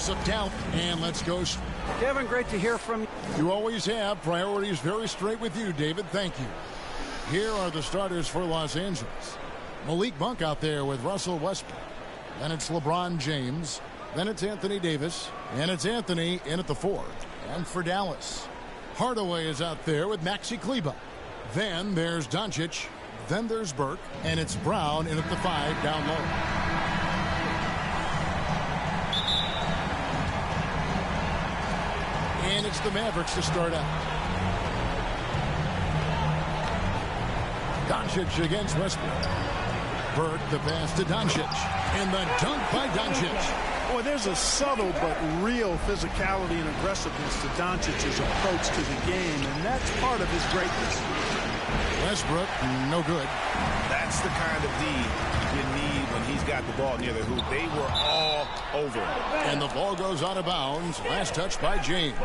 toss up down, and let's go. Kevin, great to hear from you. You always have. Priorities very straight with you, David. Thank you. Here are the starters for Los Angeles. Malik Monk out there with Russell Westbrook. Then it's LeBron James. Then it's Anthony Davis. And it's Anthony in at the 4. And for Dallas, Hardaway is out there with Maxi Kleber. Then there's Doncic. Then there's Burke. And it's Brown in at the 5 down low. And it's the Mavericks to start out. Doncic against Westbrook. Burke the pass to Doncic. And the dunk by Doncic. Boy, there's a subtle but real physicality and aggressiveness to Doncic's approach to the game, and that's part of his greatness. Westbrook, no good. That's the kind of D you need when he's got the ball near the hoop. They were all over him. And the ball goes out of bounds. Last touch by James.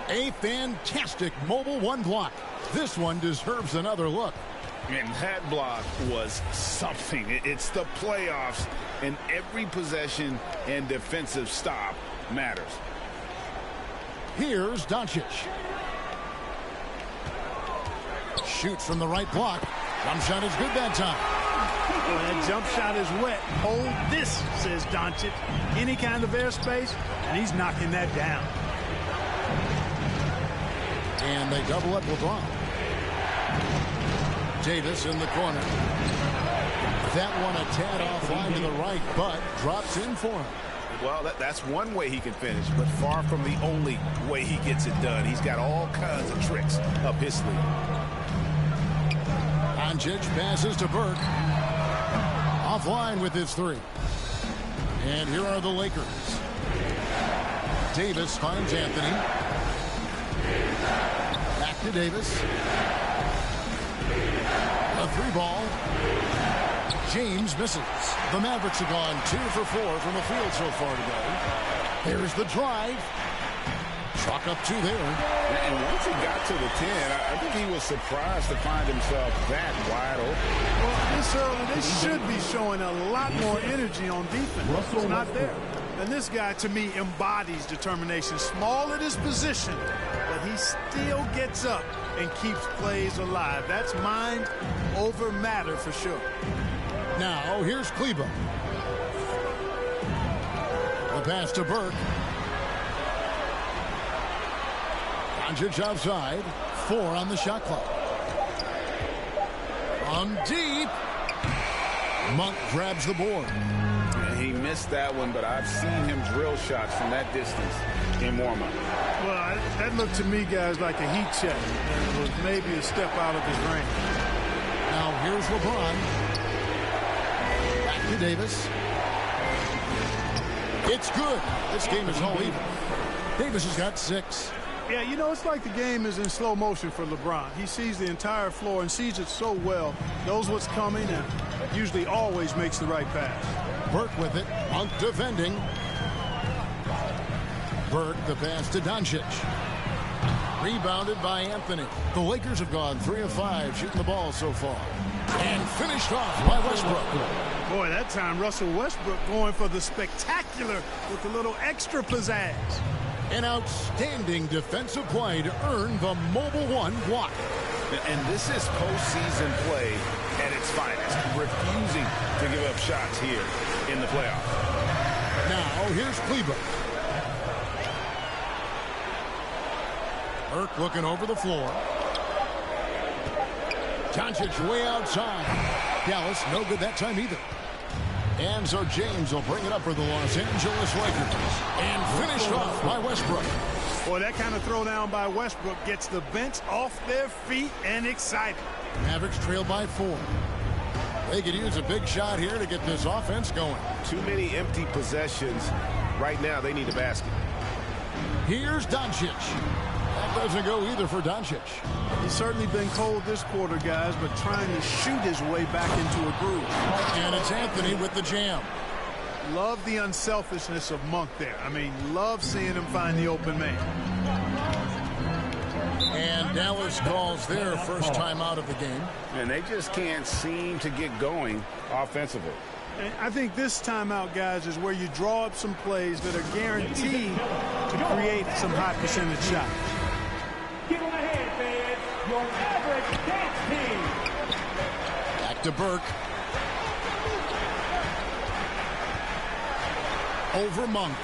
A fantastic mobile 1 block. This one deserves another look. And that block was something. It's the playoffs, and every possession and defensive stop matters. Here's Doncic. Shoots from the right block. Jump shot is good that time. Well, that jump shot is wet. Hold this, says Doncic. Any kind of airspace, and he's knocking that down. And they double up LeBron. Davis in the corner. That one a tad offline to the right, but drops in for him. Well, that's one way he can finish, but far from the only way he gets it done. He's got all kinds of tricks up his sleeve. Doncic passes to Burke. Offline with his 3. And here are the Lakers. Davis finds Anthony. Back to Davis. A 3 ball. James misses. The Mavericks have gone 2 for 4 from the field so far today. There's the drive. Chalk up 2 there. And once he got to the 10, I think he was surprised to find himself that wide open. Well, this early, they should be showing a lot more energy on defense. It's not there. And this guy, to me, embodies determination. Small at his position, but he still gets up and keeps plays alive. That's mind over matter for sure. Now, here's Kleber. The pass to Burke. Doncic outside. 4 on the shot clock. From deep. Monk grabs the board. He missed that one, but I've seen him drill shots from that distance in warm-up. Well, that looked to me, guys, like a heat check. And it was maybe a step out of his range. Now here's LeBron. Back to Davis. It's good. This game is all even. Davis has got 6. Yeah, you know, it's like the game is in slow motion for LeBron. He sees the entire floor and sees it so well, knows what's coming, and usually always makes the right pass. Burke with it. Monk defending. Burke the pass to Doncic. Rebounded by Anthony. The Lakers have gone 3 of 5 shooting the ball so far. And finished off by Westbrook. Boy, that time Russell Westbrook going for the spectacular with a little extra pizzazz. An outstanding defensive play to earn the mobile 1 block. And this is postseason play at its finest. Refusing to give up shots here in the playoffs. Now here's Kleber. Burke looking over the floor. Doncic way outside. Dallas no good that time either. And so James will bring it up for the Los Angeles Lakers. And finished off by Westbrook. Boy, that kind of throwdown by Westbrook gets the bench off their feet and excited. Mavericks trail by 4. They could use a big shot here to get this offense going. Too many empty possessions. Right now, they need a basket. Here's Doncic. That doesn't go either for Doncic. He's certainly been cold this quarter, guys, but trying to shoot his way back into a groove. And it's Anthony with the jam. Love the unselfishness of Monk there. I mean, love seeing him find the open man. And Dallas calls their first time out of the game. And they just can't seem to get going offensively. And I think this timeout, guys, is where you draw up some plays that are guaranteed to create some high percentage shots. Give them a hand, fans. Your average dance team. Back to Burke. Over Monk.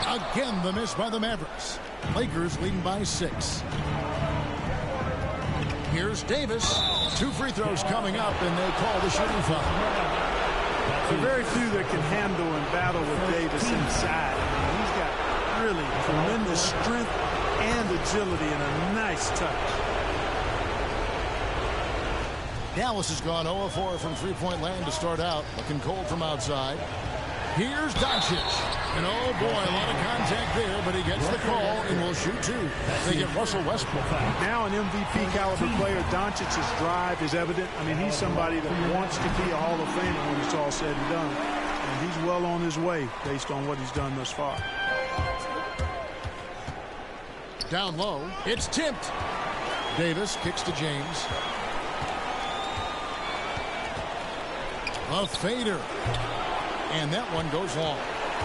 Again, the miss by the Mavericks. Lakers leading by 6. Here's Davis. 2 free throws coming up, and they call the shooting foul. There are very few that can handle and battle with Davis inside. I mean, he's got really tremendous strength and agility and a nice touch. Dallas has gone 0-4 from three-point land to start out. Looking cold from outside. Here's Doncic. And oh boy, a lot of contact there, but he gets the call and will shoot 2. They get Russell Westbrook. Now an MVP caliber player. Doncic's drive is evident. I mean, he's somebody that wants to be a Hall of Famer when it's all said and done. And he's well on his way based on what he's done thus far. Down low, it's tipped. Davis kicks to James. A fader. And that one goes long.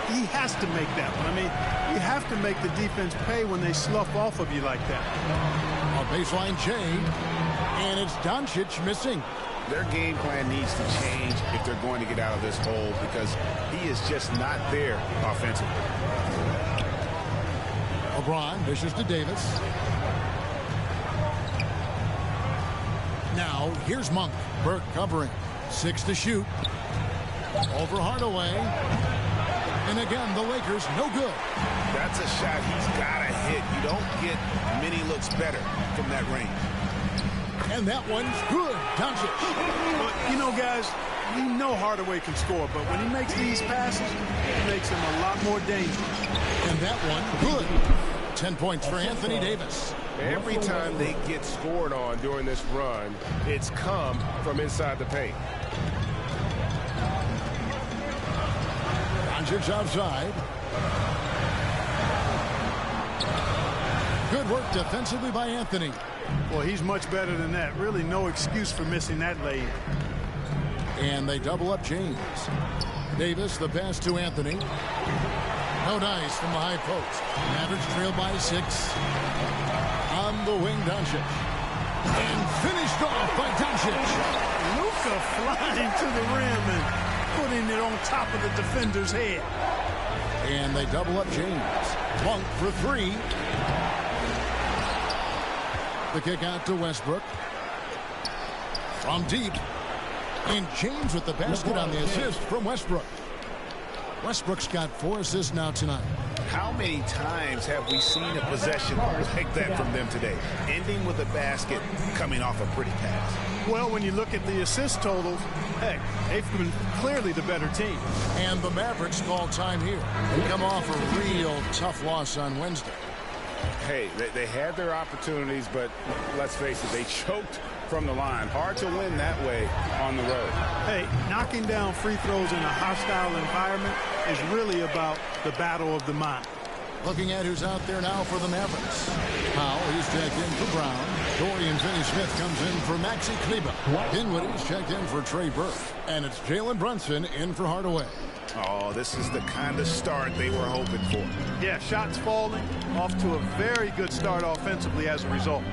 He has to make that one. I mean, you have to make the defense pay when they slough off of you like that. A baseline J. And it's Doncic missing. Their game plan needs to change if they're going to get out of this hole because he is just not there offensively. LeBron dishes to Davis. Now, here's Monk. Burke covering. 6 to shoot. Over Hardaway. And again, the Lakers, no good. That's a shot he's got to hit. You don't get many looks better from that range. And that one's good. Doncic. But, you know, guys, we know Hardaway can score, but when he makes these passes, it makes him a lot more dangerous. And that one, good. 10 points for Anthony Davis. Every time they get scored on during this run, it's come from inside the paint. Doncic outside. Good work defensively by Anthony. Well, he's much better than that. Really no excuse for missing that lay. And they double up James. Davis, the pass to Anthony. No dice from the high post. Mavericks trail by 6. On the wing, Doncic. And finished off by Doncic. Luka flying to the rim and putting it on top of the defender's head. And they double up James. Monk for 3. The kick out to Westbrook. From deep. And James with the basket on the assist from Westbrook. Westbrook's got 4 assists now tonight. How many times have we seen a possession like that from them today? Ending with a basket, coming off a pretty pass. Well, when you look at the assist totals, heck, they've been clearly the better team. And the Mavericks call time here. They come off a real tough loss on Wednesday. Hey, they had their opportunities, but let's face it, they choked from the line. Hard to win that way on the road. Hey, knocking down free throws in a hostile environment is really about the battle of the mind. Looking at who's out there now for the Mavericks. Powell, he's checked in for Brown. Dorian Finney-Smith comes in for Maxi Kleber. Dinwiddie's checked in for Trey Burke. And it's Jalen Brunson in for Hardaway. Oh, this is the kind of start they were hoping for. Yeah, shots falling. Off to a very good start offensively as a result.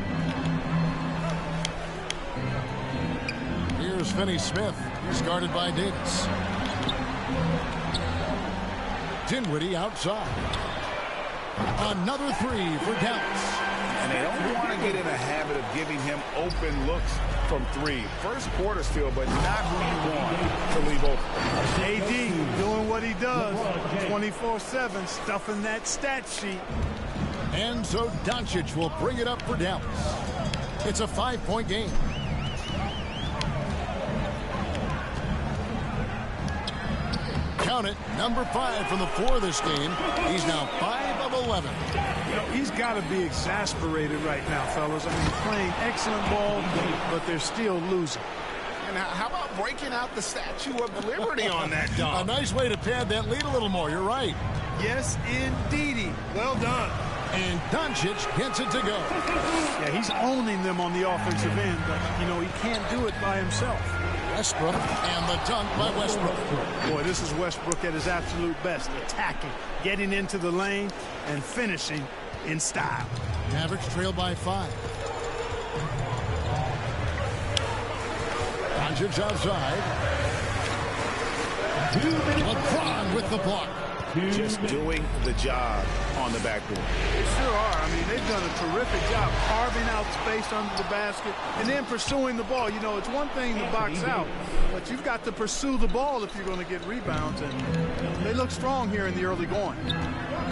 Here's Finney-Smith. He's guarded by Davis. Dinwiddie outside. Another 3 for Dallas. And they don't want to get in a habit of giving him open looks from 3. First quarter still, but not who you want to leave open. AD doing what he does. 24/7, stuffing that stat sheet. And so Doncic will bring it up for Dallas. It's a 5-point game. Count it, number 5 from the floor this game. He's now 5 of 11. You know, he's got to be exasperated right now, fellas. I mean, playing excellent ball, but they're still losing. And how about breaking out the Statue of Liberty on that dunk? A nice way to pad that lead a little more. You're right. Yes, indeedy. Well done. And Doncic gets it to go. Yeah, he's owning them on the offensive end, but, you know, he can't do it by himself. Westbrook and the dunk by Westbrook. Boy, this is Westbrook at his absolute best, attacking, getting into the lane, and finishing in style. Mavericks trail by 5. Doncic outside. LeBron with the block. Just doing the job on the backboard. They sure are. I mean, they've done a terrific job carving out space under the basket and then pursuing the ball. You know, it's one thing to box out, but you've got to pursue the ball if you're going to get rebounds, and they look strong here in the early going.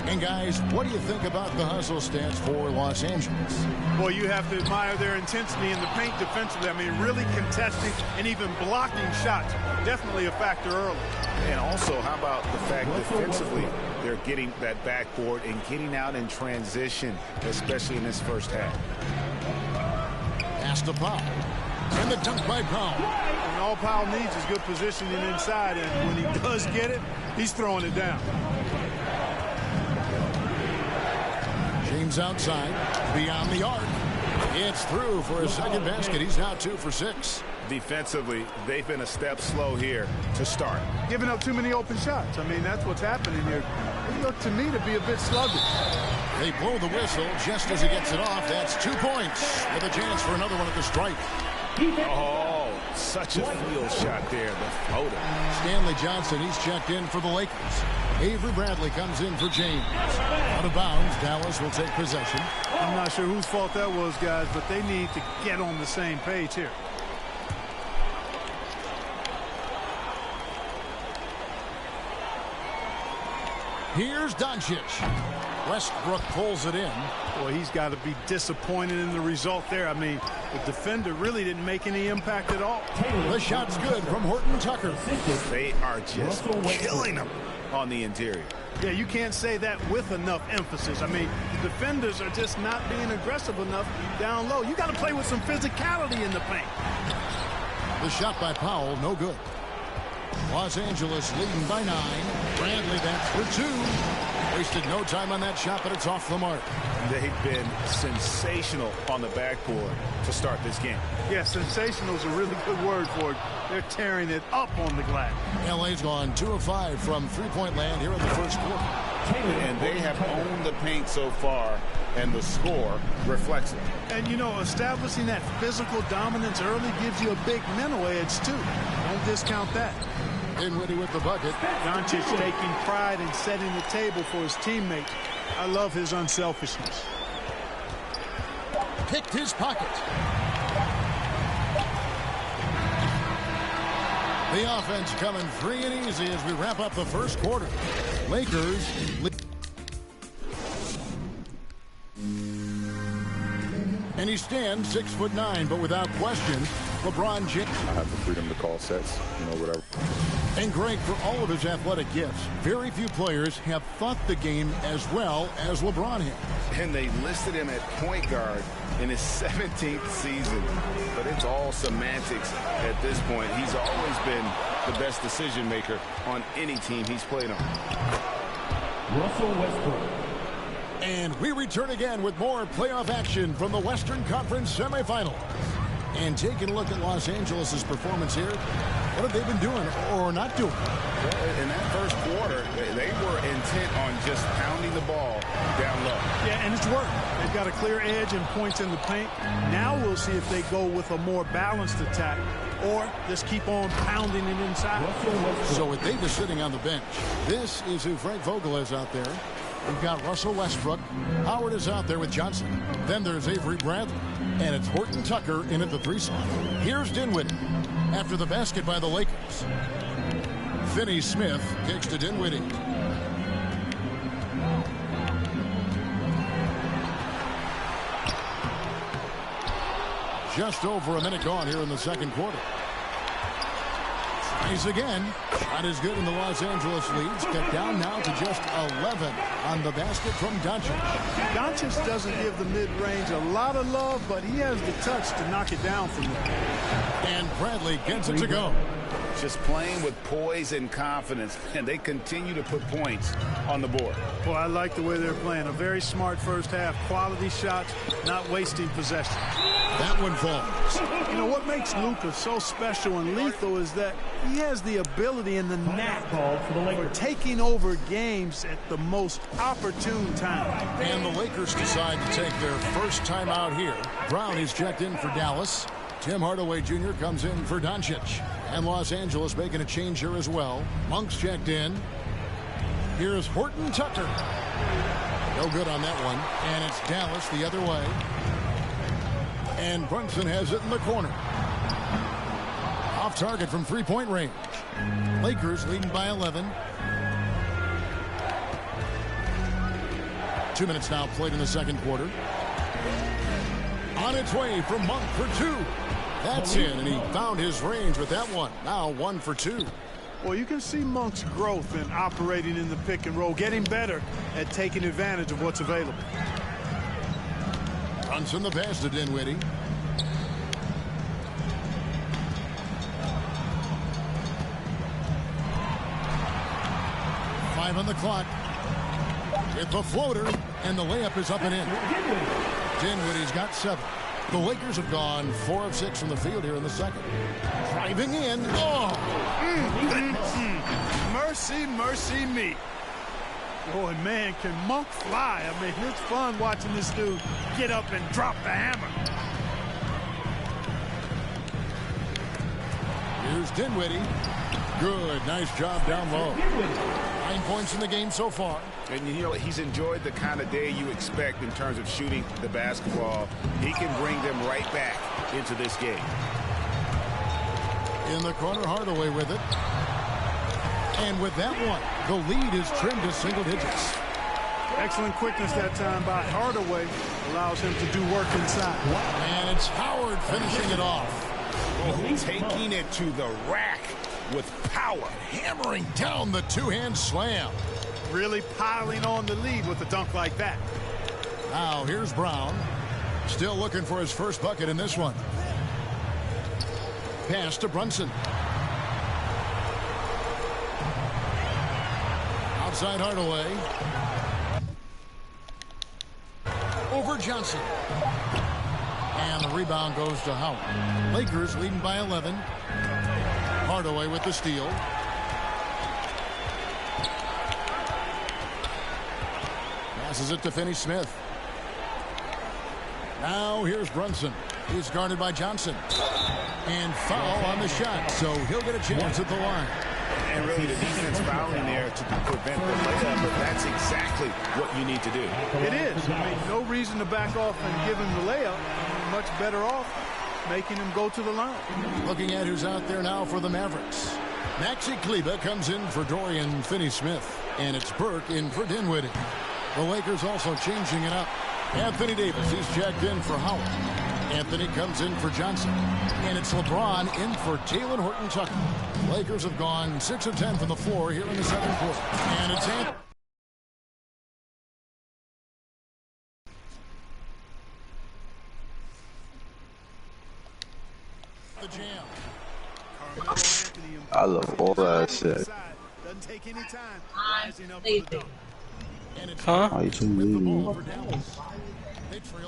And guys, what do you think about the hustle stats for Los Angeles? Well, you have to admire their intensity in the paint defensively. I mean, really contesting and even blocking shots. Definitely a factor early. And also, how about the fact defensively, they're getting that backboard and getting out in transition, especially in this first half. Pass to Powell. And the dunk by Powell. And all Powell needs is good positioning inside, and when he does get it, he's throwing it down. James outside, beyond the arc. It's through for his second basket. He's now 2 for 6. Defensively, they've been a step slow here to start. Giving up too many open shots. I mean, that's what's happening here. They look to me to be a bit sluggish. They blow the whistle just as he gets it off. That's 2 points with a chance for another one at the stripe. Oh, such a field shot there, the floater. Stanley Johnson, he's checked in for the Lakers. Avery Bradley comes in for James. Out of bounds, Dallas will take possession. I'm not sure whose fault that was, guys, but they need to get on the same page here. Here's Doncic. Westbrook pulls it in. Boy, he's got to be disappointed in the result there. I mean, the defender really didn't make any impact at all. The shot's good from Horton Tucker. They are just killing him on the interior. Yeah, you can't say that with enough emphasis. I mean, the defenders are just not being aggressive enough down low. You got to play with some physicality in the paint. The shot by Powell, no good. Los Angeles leading by 9. Bradley, that's for 2. Wasted no time on that shot, but it's off the mark. They've been sensational on the backboard to start this game. Yeah, sensational is a really good word for it. They're tearing it up on the glass. LA's gone 2 of 5 from three-point land here in the first quarter. And they have owned the paint so far, and the score reflects it. And, you know, establishing that physical dominance early gives you a big mental edge, too. Don't discount that. Dinwiddie with the bucket. Doncic taking pride in setting the table for his teammates. I love his unselfishness. Picked his pocket. The offense coming free and easy as we wrap up the first quarter. Lakers. And he stands 6'9", but without question, LeBron James. I have the freedom to call sets, whatever. And Greg, for all of his athletic gifts, very few players have thought the game as well as LeBron has. And they listed him at point guard in his 17th season. But it's all semantics at this point. He's always been the best decision maker on any team he's played on. Russell Westbrook. And we return again with more playoff action from the Western Conference semifinals. And taking a look at Los Angeles' performance here, what have they been doing or not doing? Well, in that first quarter, they were intent on just pounding the ball down low. Yeah, and it's worked. They've got a clear edge and points in the paint. Now we'll see if they go with a more balanced attack or just keep on pounding it inside. So with Davis sitting on the bench, this is who Frank Vogel is out there. We've got Russell Westbrook. Howard is out there with Johnson. Then there's Avery Bradley. And it's Horton Tucker in at the 3 slot. Here's Dinwiddie after the basket by the Lakers. Finney Smith kicks to Dinwiddie. Just over a minute gone here in the second quarter. Tries again. Shot is good in the Los Angeles leads. Cut down now to just 11 on the basket from Doncic. Doncic doesn't give the mid-range a lot of love, but he has the touch to knock it down from there. And Bradley gets it to go. just playing with poise and confidence, and they continue to put points on the board. Well, I like the way they're playing. A very smart first half. Quality shots, not wasting possession. That one falls. You know, what makes Luka so special and lethal is that he has the ability and the knack for taking over games at the most opportune time. And the Lakers decide to take their first time out here. Brown is checked in for Dallas. Tim Hardaway Jr. comes in for Doncic. And Los Angeles making a change here as well. Monk's checked in. Here's Horton Tucker. No good on that one. And it's Dallas the other way. And Brunson has it in the corner. Off target from three-point range. Lakers leading by 11. 2 minutes now played in the second quarter. On its way from Monk for two. That's in, and he found his range with that one. Now 1 for 2. Well, you can see Monk's growth in operating in the pick and roll, getting better at taking advantage of what's available. Brunson the pass to Dinwiddie. Five on the clock. With the floater, and the layup is up and in. Dinwiddie's got 7. The Lakers have gone 4 of 6 from the field here in the second. Driving in. Oh! Mercy, mercy me. Boy, man, can Monk fly. I mean, it's fun watching this dude get up and drop the hammer. Here's Dinwiddie. Good. Nice job down low. 9 points in the game so far. And you know, he's enjoyed the kind of day you expect in terms of shooting the basketball. He can bring them right back into this game. In the corner, Hardaway with it. And with that one, the lead is trimmed to single digits. Excellent quickness that time by Hardaway. Allows him to do work inside. And it's Howard finishing it off. Oh, taking it to the rack with power. Hammering down the two-hand slam. Really piling on the lead with a dunk like that. Now here's Brown. Still looking for his first bucket in this one. Pass to Brunson. Outside Hardaway. Over Johnson. And the rebound goes to Howard. Lakers leading by 11. Hardaway with the steal. Passes it to Finney-Smith. Now here's Brunson. He's guarded by Johnson. And foul on the shot, so he'll get a chance at the line. And really the defense fouling there to prevent the layup, but that's exactly what you need to do. It is. I mean, no reason to back off and give him the layup. Much better off making him go to the line. Looking at who's out there now for the Mavericks. Maxi Kleber comes in for Dorian Finney-Smith. And it's Burke in for Dinwiddie. The Lakers also changing it up. Anthony Davis, he's checked in for Howard. Anthony comes in for Johnson. And it's LeBron in for Talen Horton-Tucker. Lakers have gone 6 of 10 from the floor here in the second quarter. And it's Anthony. The jam. I love all that shit. Doesn't take any time. Rising up for the dunk. Huh? Why you so mean?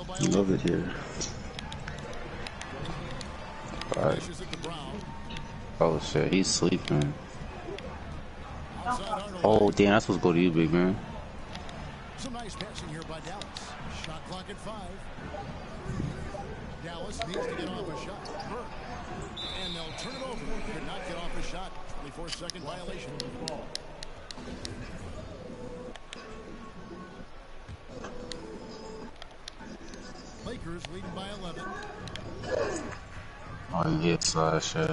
I love it here. Alright. Oh shit, he's sleeping. Oh damn, that's supposed to go to you, big man. Some nice passing here by Dallas. Shot clock at 5. Dallas needs to get off a shot. And they'll turn it over. Could not get off a shot. 24-second violation. Lakers leading by 11. Oh, he gets shit.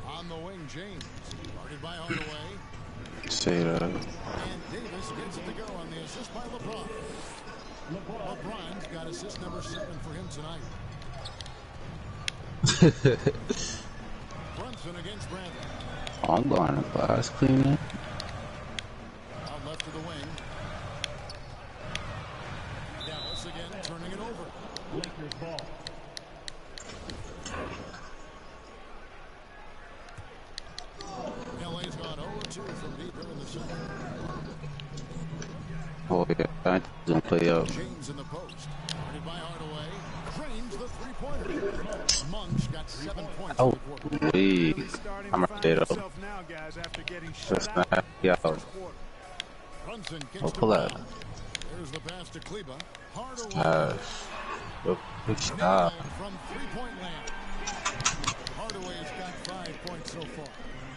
On the wing, James. Guarded by Hardaway. Say that. And Davis gets it to go on the assist by LeBron. LeBron's got assist number 7 for him tonight. Brunson against Bradley. Oh, I'm going to glass cleaning. Out left to the wing. Dallas again turning it over. Lakers ball. 2 from deep here in the second. Oh yeah, I don't play up. James in the post. Guarded by Hardaway. Drains the three-pointer. Monk's got 7 points Oh, in the quarter. wait. Really starting to I'm right find there though. himself now, guys, after getting shut Just out not, yeah. first quarter. Brunson kicks Oh, to pull Brown. that. There's the pass to Kleba. Hardaway. Good shot. Nailed from three-point land. Hardaway's got 5 points so far.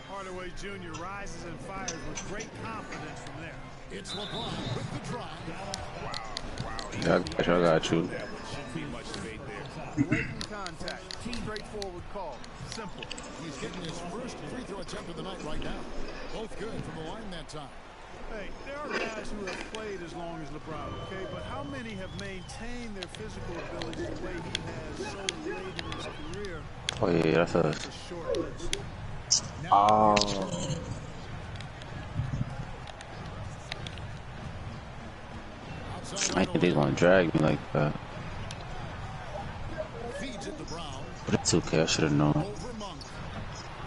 Hardaway Jr. rises and fires with great confidence from there. It's LeBron with the drive. Yeah, I got you. Blatant contact. Straightforward call. Simple. He's getting his first free throw attempt of the night right now. Both good from the line that time. Hey, there are guys who have played as long as LeBron, okay? But how many have maintained their physical ability the way he has so late in his career? Oh yeah, that's It's a. a short list. Oh. I think they gonna drag me like that. Feeds it to Brown. But it's okay, I should have known. Over Monk.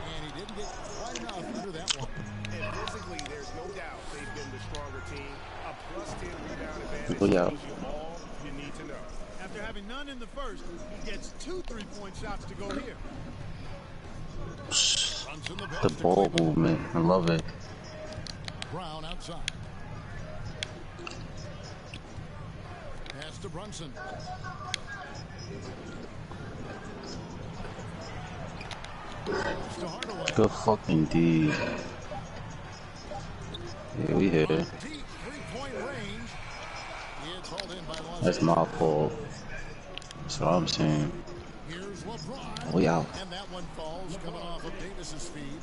And he didn't get quite enough under that one. And physically, there's no doubt they've been the stronger team. A plus 10 rebound advantage Oh, yeah. tells you all you need to know. After having none in the first, he gets 2 3-point shots to go here. Brunson the pass The to ball Kleba. movement, I love it. Brown outside. Pass to Brunson. Pass to Hardaway. Good fucking D. Yeah, we here. Deep three-point range. It's hauled in by Los That's my fault. That's what I'm saying. Here's LeBron. We out. And that one falls coming off of Davis's feed.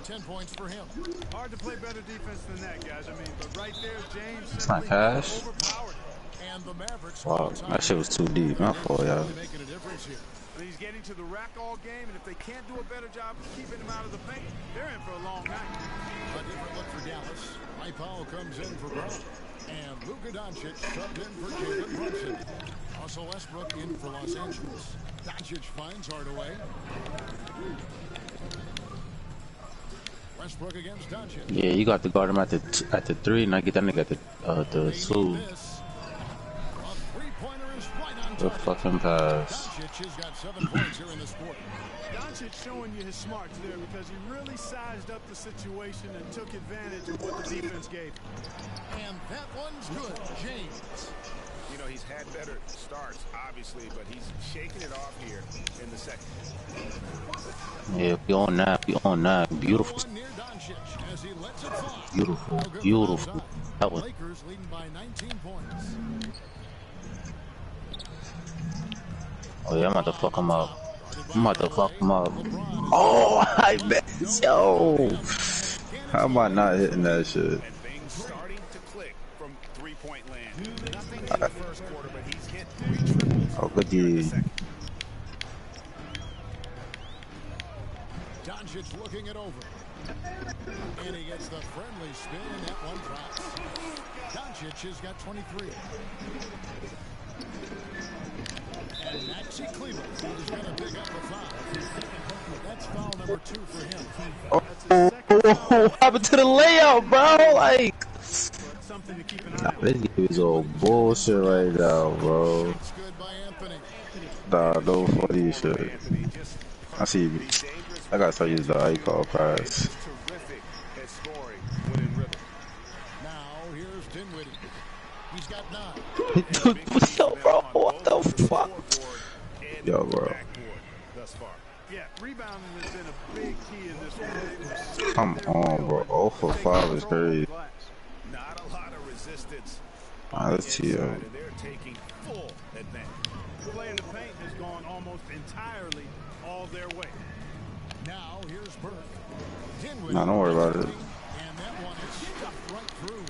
10 points for him. Hard to play better defense than that, guys. I mean, but right there, James It's not simply cash. overpowered. And the Mavericks. Wow, that shit was too deep. My fault, y'all. Really making a difference here. And he's getting to the rack all game, and if they can't do a better job of keeping him out of the paint, they're in for a long night. A different look for Dallas. Mike Powell comes in for Brown. And Luka Doncic subbed in for Jalen Brunson. Russell Westbrook in for Los Angeles. Doncic finds Hardaway. Westbrook against Doncic. Yeah, you got to guard him at the 3, and I get that nigga at the They 2. need this. A three-pointer is right on Good target. fucking pass. Doncic has got 7 points here in this quarter. Doncic showing you his smarts there because he really sized up the situation and took advantage of what the defense gave him. And that one's good. James. You know, he's had better starts, obviously, but he's shaking it off here in the second. Yeah, we on that. We on that. Beautiful. One near Doncic as he lets it fly. Beautiful. No good Beautiful. from outside. That was. Lakers leading by 19 points. Oh yeah, I'm about to fuck him up. I'm about to fuck him up. Oh, I bet. Yo. How am I not hitting that shit? And things starting to click from three-point land. Nothing in the first quarter, but he's hit 3 triples. Oh, good here in the D. second. Doncic looking it over. And he gets the friendly spin, and that one drops. Doncic has got 23. And Maxi Kleber is going to pick up a foul. That's foul number 2 for him. Oh, what happened to the layup, bro? Like, Something to keep an eye nah, on. this game is all bullshit right now, bro. It's good by Anthony. Nah, no funny shit. Anthony just I see. I gotta start using the iCall pass. terrific at scoring when in rhythm. Now here's Dinwiddie. He's got 9. Dude, yo, bro, what the fuck? Yo, bro. Thus far. Yeah, rebounding has been a big key in this one. Come on, bro. 0 for 5 is crazy. Not a lot of resistance. Nah, let's see, yo. And they're taking full advantage. Play in the paint has gone almost entirely all their way. Now here's Burke. Dinwiddie. Nah, don't worry about it. And that one is stuffed right through.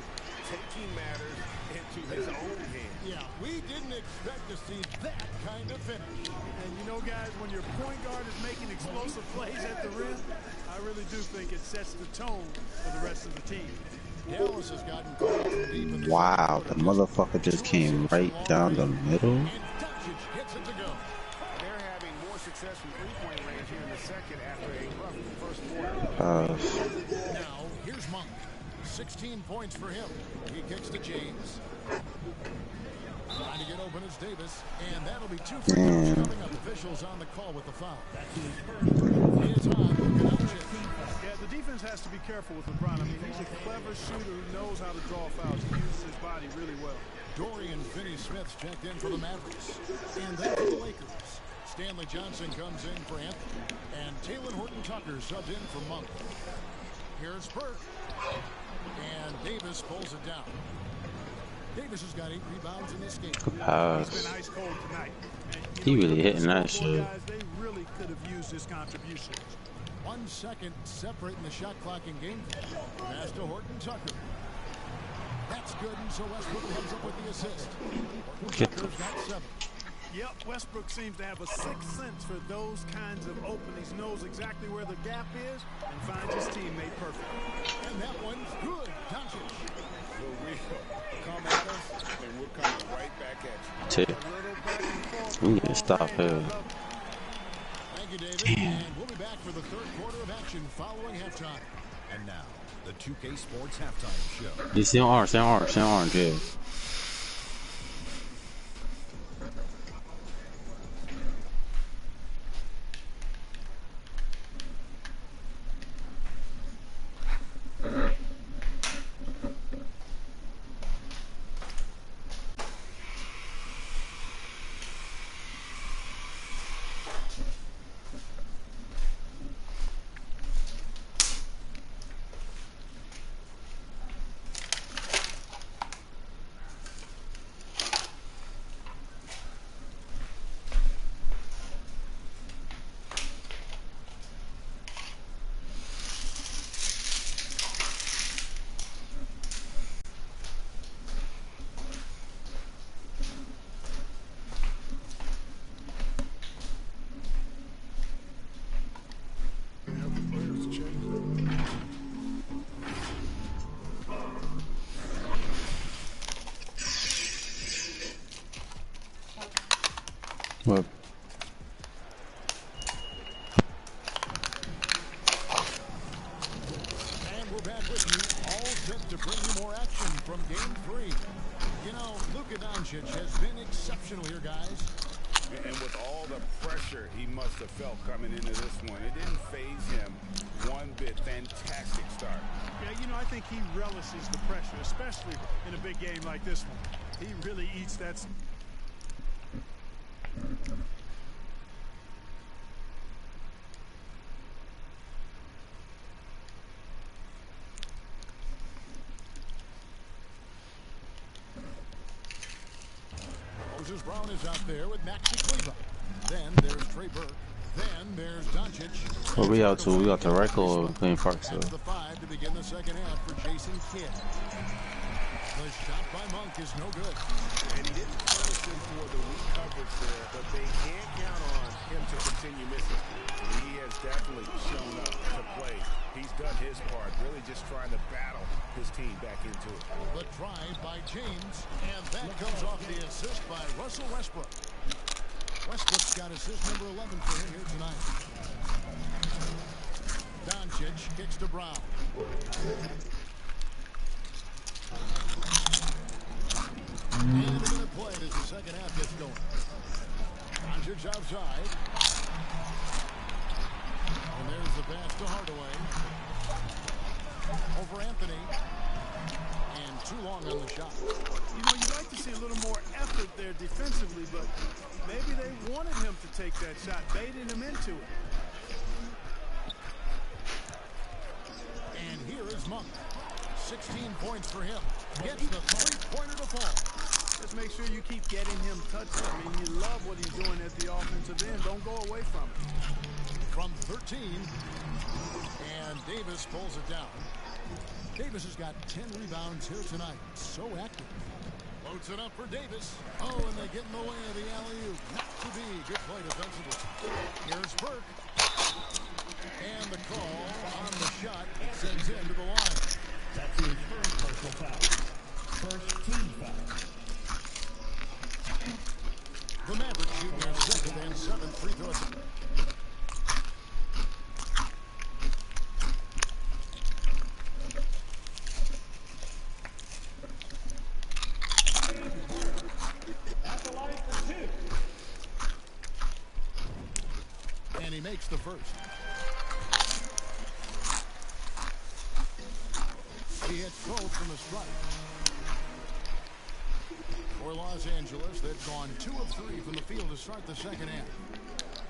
Taking matters into his own hands. Yeah, we didn't expect to see that kind of finish. And you know, guys, when your point guard is making explosive plays at the rim, I really do think it sets the tone for the rest of the team. Dallas has gotten caught from deep in the Wow, the motherfucker just came right down the middle. And Doncic gets it to go. They're having more success from three-point range here in the second after a rough first quarter. Now here's Monk. 16 points for him. He kicks to James. Trying to get open is Davis, and that'll be 2 free throws coming up. Officials on the call with the foul. It's on. Yeah, the defense has to be careful with LeBron. I mean, he's a clever shooter who knows how to draw fouls. He uses his body really well. Dorian Finney-Smith checked in for the Mavericks. And then for the Lakers. Stanley Johnson comes in for Anthony. And Taylor Horton-Tucker subbed in for Monk. Here's Burke. And Davis pulls it down. Davis has got 8 rebounds in this game. He's been ice cold tonight. And, he really hitting that shit. Guys, they really could have used his contribution. 1 second separating the shot clock in game. Pass to Horton-Tucker. That's good, and so Westbrook comes up with the assist. Horton-Tucker's got 7. Yep, Westbrook seems to have a sixth sense for those kinds of openings, knows exactly where the gap is, and finds his teammate perfect. And that one's good. Doncic. Come at us, and we're coming right back at you. We need to stop here. Thank you, David. And we'll be back for the third quarter of action following halftime. And now, the 2K Sports Halftime Show. You see orange, yeah. What? And we're back with you, all set to bring you more action from Game 3. You know, Luka Doncic has been exceptional here, guys. And with all the pressure he must have felt coming into this one, it didn't faze him one bit. Fantastic start. Yeah, you know, I think he relishes the pressure, especially in a big game like this one. He really eats that. Moses Brown is out there with Maxi Kleber. Then there's Trey Burke. Then there's Doncic. What we out to? We got the Riker or playing Park, so. The 5 to begin the second half for Jason Kidd. The shot by Monk is no good. And he didn't punish him for the weak coverage there, but they can't count on him to continue missing. He has definitely shown up to play. He's done his part, really just trying to battle his team back into it. The drive by James, and that comes off the assist by Russell Westbrook. Westbrook's got assist number 11 for him here tonight. Doncic kicks to Brown. And a minute played as the second half gets going. Doncic's outside. And there's the pass to Hardaway. Over Anthony. And too long on the shot. You know, you'd like to see a little more effort there defensively, but maybe they wanted him to take that shot, baiting him into it. And here is Monk. 16 points for him. Gets the three-pointer to fall. Just make sure you keep getting him touches. I mean, you love what he's doing at the offensive end. Don't go away from it. From 13, and Davis pulls it down. Davis has got 10 rebounds here tonight. So active. Loads it up for Davis. Oh, and they get in the way of the alley-oop. Not to be. Good play defensively. Here's Burke. And the call on the shot sends him to the line. That's his first personal foul. First team foul. The Mavericks shoot their second and seventh free throws. makes the first. He hits both from the strike. For Los Angeles, they've gone 2 of 3 from the field to start the second half.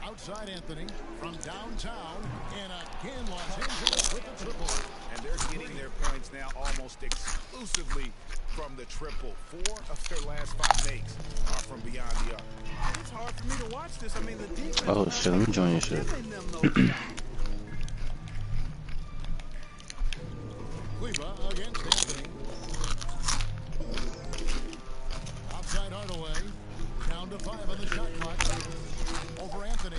Outside Anthony from downtown, and again Los Angeles with the triple. And they're getting their points now almost exclusively from the triple. 4 of their last 5 makes are from beyond the arc. It's hard for me to watch this. I mean, the defense. Oh shit, let me join your shit. Cleva against Anthony. Outside Hardaway. Down to 5 on the shot clock. Over Anthony.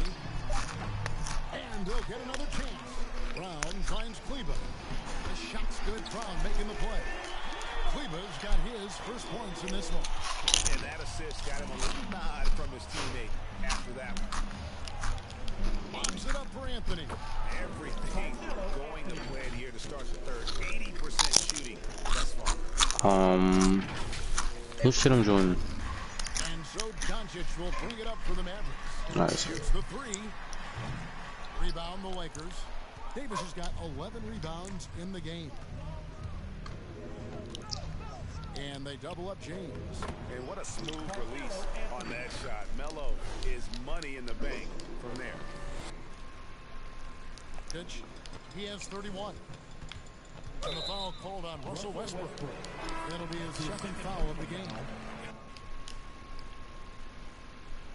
And they'll get another chance. Brown finds Cleva. The shot's good. Brown making the play. Cleva's got his first points in this one. And that assist got him a little nod from his teammate after that one. Bombs it up for Anthony. Everything going to plan here to start the third. 80% shooting thus far. Who's shit I'm joining? And so Doncic will bring it up for the Mavericks. Nice. Shoots the 3. Rebound the Lakers. Davis has got 11 rebounds in the game. And they double up James. And what a smooth release on that shot. Melo is money in the bank from there. Pitch. He has 31. And the foul called on Russell Westbrook. That'll be his second foul of the game.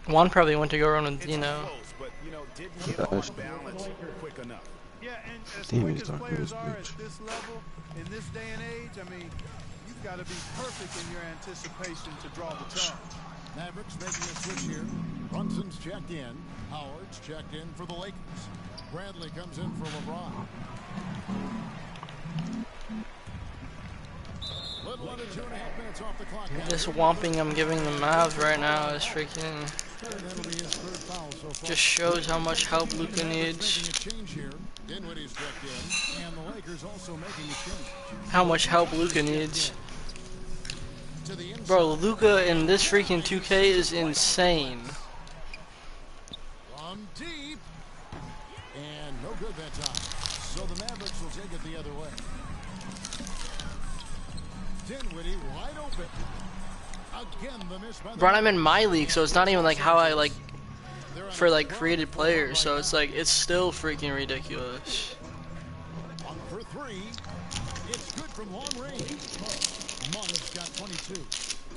Juan probably went to go run with Dino. Close, but, didn't get on balance quick enough. Yeah, and as Damn, quick he's as talking players this are bitch. at this level, in this day and age, I mean, you've got to be perfect in your anticipation to draw the charge. Mavericks making a switch here. Brunson's checked in. Howard's checked in for the Lakers. Bradley comes in for LeBron. Little under 2.5 minutes off the clock. This whomping I'm giving the Mavs right now is freaking. That'll be his third foul so far. Just shows how much help Luka Making needs. a change here. Dinwiddie's checked in, and the Lakers also making a change. How much help Luka needs. To the inside. Bro, Luka in this freaking 2K is insane. From deep. And no good that time. So the Mavericks will take it the other way. Dinwiddie wide open. Again, the miss by the Bro, I'm in MyLeague, so it's not even like how I like for like created players, so it's like it's still freaking ridiculous. On for 3. It's good from long range. Monk's got 22.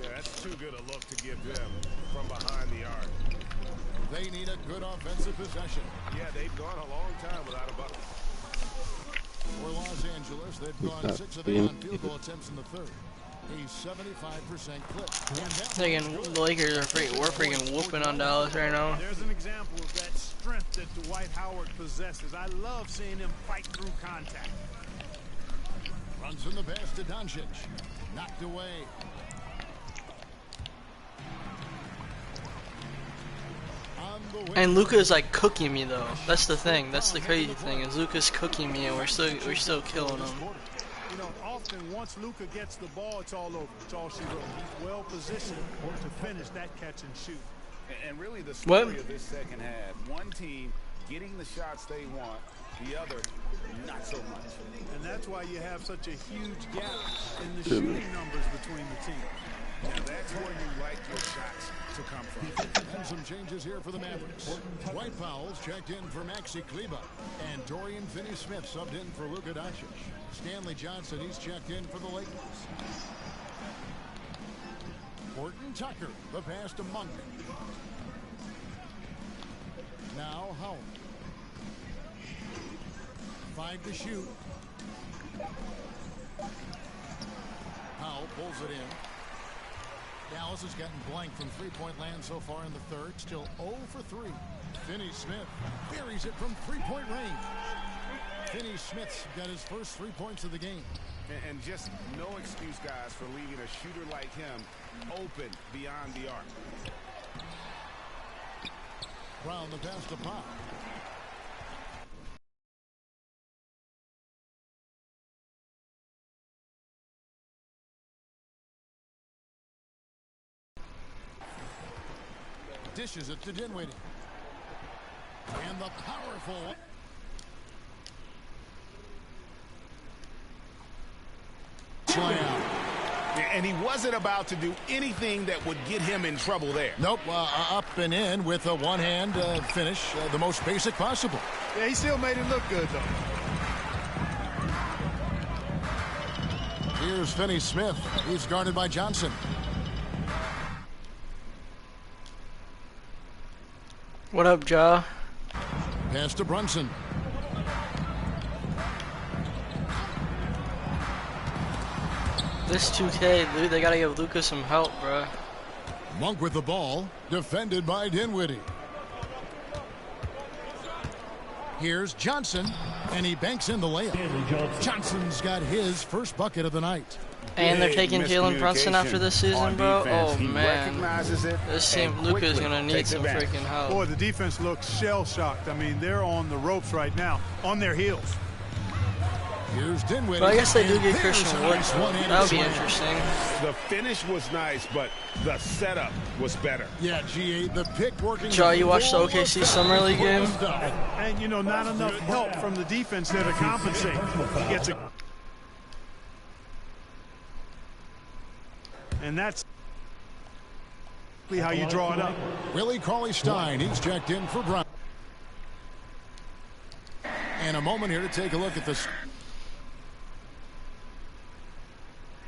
Yeah, that's too good a look to give them from behind the arc. They need a good offensive possession. Yeah, they've gone a long time without a bucket. For Los Angeles, they've gone 6 of 8 on field goal attempts in the third. A 75% clip. Again, the Lakers are we're freaking whooping on Dallas right now. There's an example of that strength that Dwight Howard possesses. I love seeing him fight through contact. Runs in the pass to Doncic. Knocked away. On the way. And Luka is like cooking me though. That's the thing. That's the crazy thing is Luka's cooking me and we're still killing him. You know, often once Luka gets the ball, it's all over. It's all she wrote. He's well positioned to finish that catch and shoot. And really the story What? of this second half, one team getting the shots they want, the other not so much. And that's why you have such a huge gap in the shooting numbers between the teams. Now that's where you like your shots to come from. And some changes here for the Mavericks. Dwight Powell's checked in for Maxi Kleba. And Dorian Finney-Smith subbed in for Luka Doncic. Stanley Johnson, he's checked in for the Lakers. Horton Tucker, the pass to Monk. Now Howard. 5 to shoot. Powell pulls it in. Dallas has gotten blank from three-point land so far in the third. Still 0 for 3. Finney-Smith buries it from three-point range. Finney-Smith's got his first 3 points of the game. And just no excuse, guys, for leaving a shooter like him open beyond the arc. Brown the pass to Pop. Dishes it to Dinwiddie. And And the powerful. Slam. And he wasn't about to do anything that would get him in trouble there. Nope, up and in with a one-hand finish, the most basic possible. Yeah, he still made it look good, though. Here's Finney Smith. He's guarded by Johnson. What up, Ja? Pass to Brunson. This 2K, dude, they gotta give Luka some help, bro. Monk with the ball, defended by Dinwiddie. Here's Johnson, and he banks in the layup. Johnson's got his first bucket of the night. And they're taking Jalen Brunson after this season, bro. Oh, man. This team, Luka's gonna need some freaking help. Boy, the defense looks shell-shocked. I mean, they're on the ropes right now, on their heels. Here's Dinwiddie. But I guess they do get Christian Wood. That would be interesting. The finish was nice, but the setup was better. Yeah, GA, the pick working. Ja, you watched the OKC Summer League game? And, you know, not enough help from the defense there to compensate. He gets a... And that's how you draw it up. Willie Cauley-Stein, he's checked in for Brown. And a moment here to take a look at this.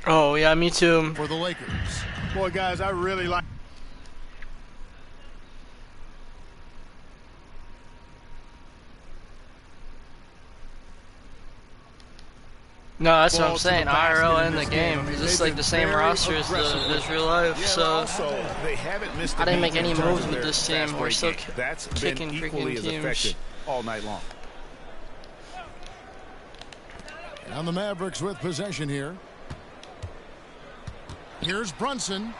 Oh, yeah, me too. For the Lakers. Boy, guys, I really like... No, that's what I'm saying. IRL in the game. Is this like the same roster as real life? So I didn't make any moves with this team. We're still kicking freaking teams all night long. And the Mavericks with possession here. Here's Brunson.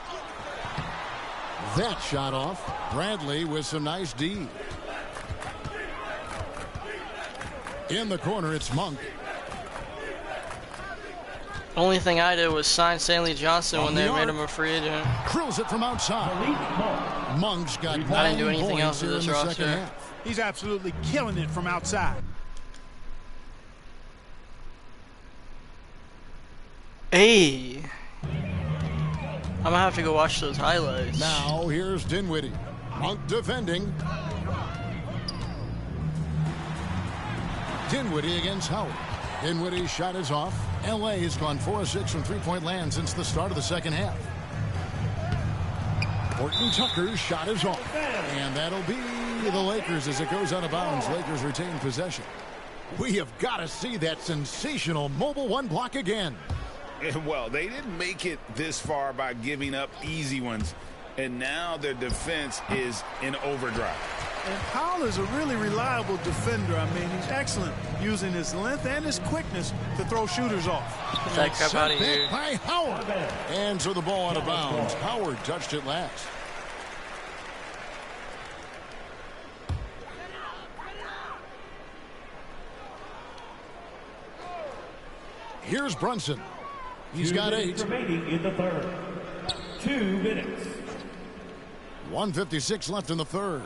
That shot off. Bradley with some nice D. In the corner, it's Monk. Only thing I did was sign Stanley Johnson when they made him a free agent. Drills it from outside. Monk's got 9 I didn't do anything else with this roster. He's absolutely killing it from outside. Hey. I'm gonna have to go watch those highlights. Now here's Dinwiddie. Monk defending. Dinwiddie against Howard. Dinwiddie's shot is off. LA has gone 4 of 6 from three-point land since the start of the second half. Horton Tucker's shot is off. And that'll be the Lakers as it goes out of bounds. Lakers retain possession. We have got to see that sensational mobile one block again. Well, they didn't make it this far by giving up easy ones, and now their defense is in overdrive. And Powell is a really reliable defender. I mean, he's excellent using his length and his quickness to throw shooters off. Get that crap out of here. By Howard. And so the ball out of bounds. Howard touched it last. Here's Brunson. He's got 8. Remaining in the third. 2 minutes. 1:56 left in the third.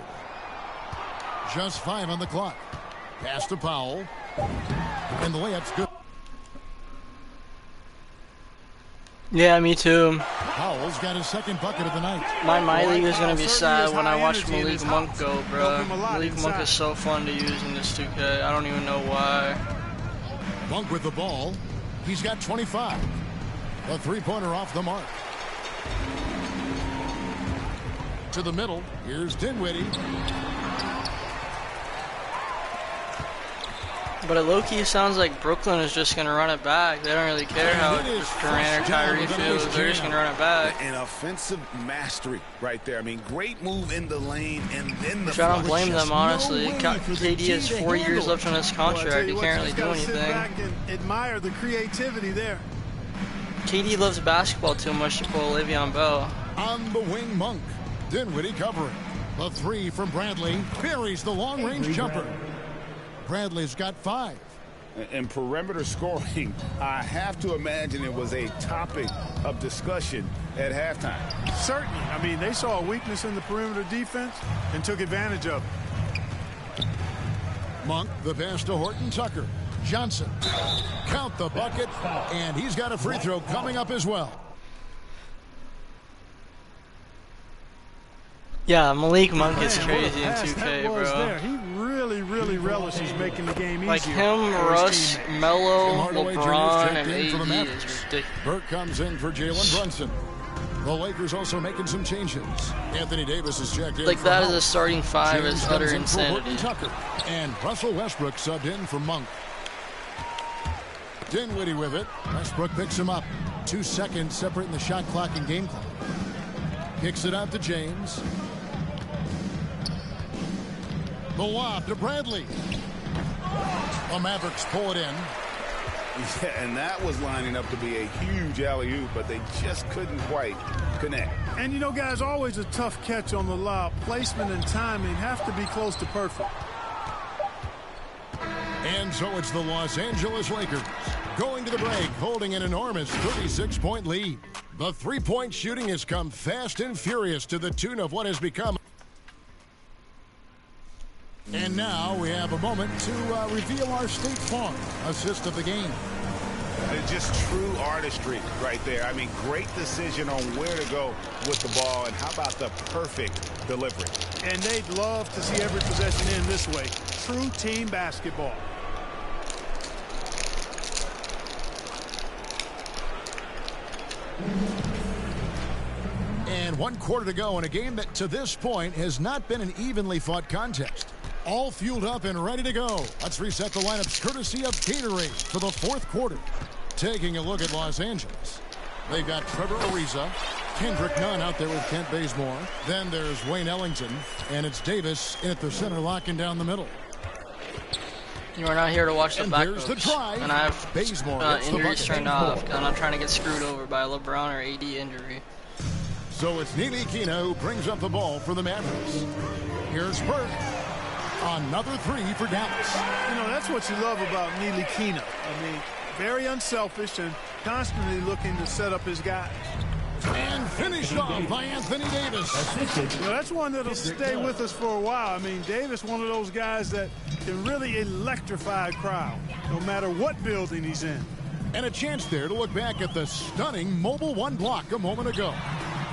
Just 5 on the clock. Pass to Powell. And the layup's good. Yeah, me too. Powell's got his second bucket of the night. My MyLeague is going to be sad when I watch MyLeague Monk go, bro. MyLeague Monk is so fun to use in this 2K. I don't even know why. Monk with the ball. He's got 25. A three-pointer off the mark. To the middle. Here's Dinwiddie. But it low-key sounds like Brooklyn is just going to run it back. They don't really care how Durant or Kyrie feels. They're just going to run it back. An offensive mastery right there. I mean, great move in the lane and then the... Which I don't blame them, honestly. KD has 4 years left on his contract. He can't really do anything. Sit back and admire the creativity there. KD loves basketball too much to pull Le'Veon Bell. On the wing, Monk. Dinwiddie covering. The 3 from Bradley. Buries the long-range jumper. Bradley's got 5. And perimeter scoring, I have to imagine it was a topic of discussion at halftime. Certainly. I mean, they saw a weakness in the perimeter defense and took advantage of it. Monk, the pass to Horton Tucker. Johnson, count the bucket, and he's got a free throw coming up as well. Yeah, MyLeague Monk is crazy in 2K, bro. He really relishes making the game easier. Like him, Russ, Melo, LeBron, and AD is ridiculous. Burke comes in for Jalen Brunson. The Lakers also making some changes. Anthony Davis is checked in. Like that as a starting five is utter insanity. Tucker. And Russell Westbrook subbed in for Monk. Dinwiddie with it. Westbrook picks him up. 2 seconds separating the shot clock and game clock. Kicks it out to James. The lob to Bradley. The Mavericks pull it in. Yeah, and that was lining up to be a huge alley-oop, but they just couldn't quite connect. And you know, guys, always a tough catch on the lob. Placement and timing have to be close to perfect. And so it's the Los Angeles Lakers going to the break, holding an enormous 36-point lead. The three-point shooting has come fast and furious to the tune of what has become. And now we have a moment to reveal our State Farm assist of the game. Just true artistry right there. I mean, great decision on where to go with the ball, and how about the perfect delivery. And they'd love to see every possession end this way. True team basketball. And 1 quarter to go in a game that to this point has not been an evenly fought contest. All fueled up and ready to go. Let's reset the lineups courtesy of Gatorade for the 4th quarter. Taking a look at Los Angeles. They've got Trevor Ariza, Kendrick Nunn out there with Kent Bazemore. Then there's Wayne Ellington, and it's Davis in at the center locking down the middle. You are not here to watch the back Here's the drive. And I have Bazemore injuries turned off because I'm not trying to get screwed over by a LeBron or AD injury. So it's Ntilikina who brings up the ball for the Mavericks. Here's Burke. Another three for Dallas. You know, that's what you love about Ntilikina. I mean, very unselfish and constantly looking to set up his guy. And finished off by Anthony Davis. You know, that's one that'll stay with us for a while. I mean, Davis, one of those guys that can really electrify a crowd, no matter what building he's in. And a chance there to look back at the stunning Mobile One block a moment ago.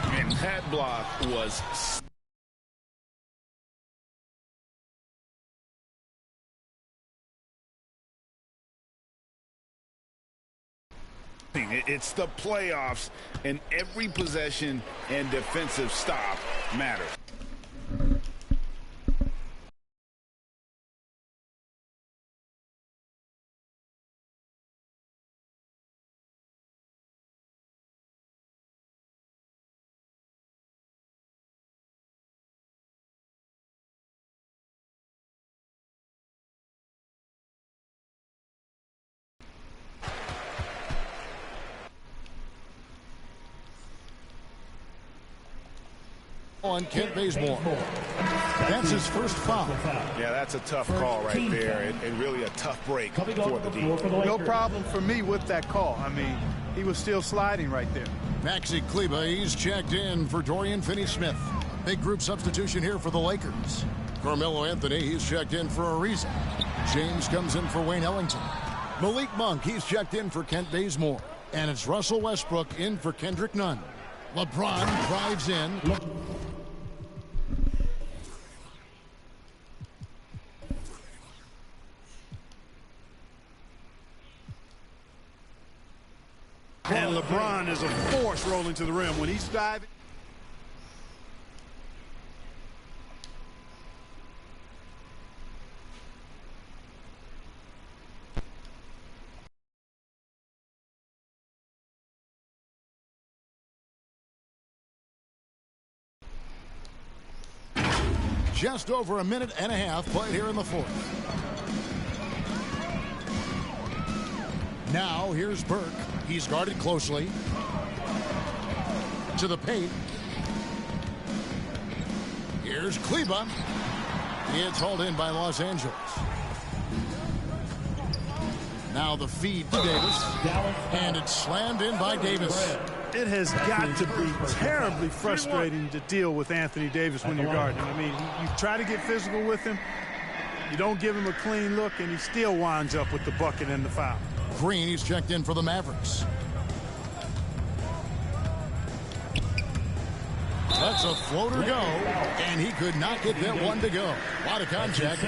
And that block was... It's the playoffs, and every possession and defensive stop matters. On Kent Bazemore. That's his first foul. Yeah, that's a tough call right there, and really a tough break for the D. No problem for me with that call. I mean, he was still sliding right there. Maxi Kleber, he's checked in for Dorian Finney-Smith. Big group substitution here for the Lakers. Carmelo Anthony, he's checked in for Ariza. James comes in for Wayne Ellington. Malik Monk, he's checked in for Kent Bazemore. And it's Russell Westbrook in for Kendrick Nunn. LeBron drives in. And LeBron is a force rolling to the rim when he's diving. Just over a minute and a half played here in the 4th. Now here's Burke. He's guarded closely. To the paint. Here's Kleber. It's hauled in by Los Angeles. Now the feed to Davis. And it's slammed in by Davis. It has got to be terribly frustrating to deal with Anthony Davis when you're guarding him. I mean, you try to get physical with him, You don't give him a clean look, and he still winds up with the bucket and the foul. Green, he's checked in for the Mavericks. That's a floater go, and he could not get that one to go. A lot of contact.